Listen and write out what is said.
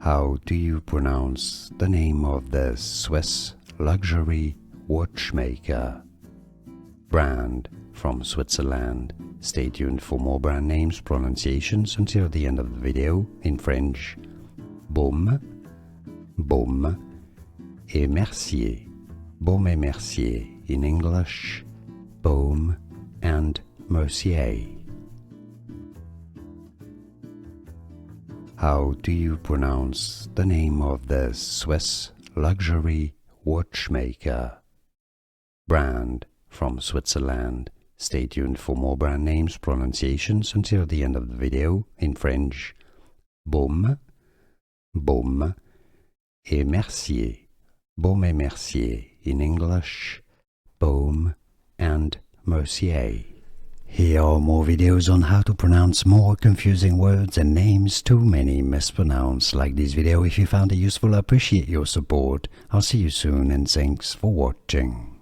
How do you pronounce the name of the Swiss luxury watchmaker brand from Switzerland? Stay tuned for more brand names pronunciations until the end of the video. In French, Baume, Baume et Mercier. Baume Mercier. In English, Baume and Mercier. How do you pronounce the name of the Swiss luxury watchmaker brand from Switzerland? Stay tuned for more brand names pronunciations until the end of the video. In French, Baume, Baume et Mercier. Baume et Mercier. In English, Baume and Mercier. Here are more videos on how to pronounce more confusing words and names too many mispronounced. Like this video if you found it useful. I appreciate your support. I'll see you soon and thanks for watching.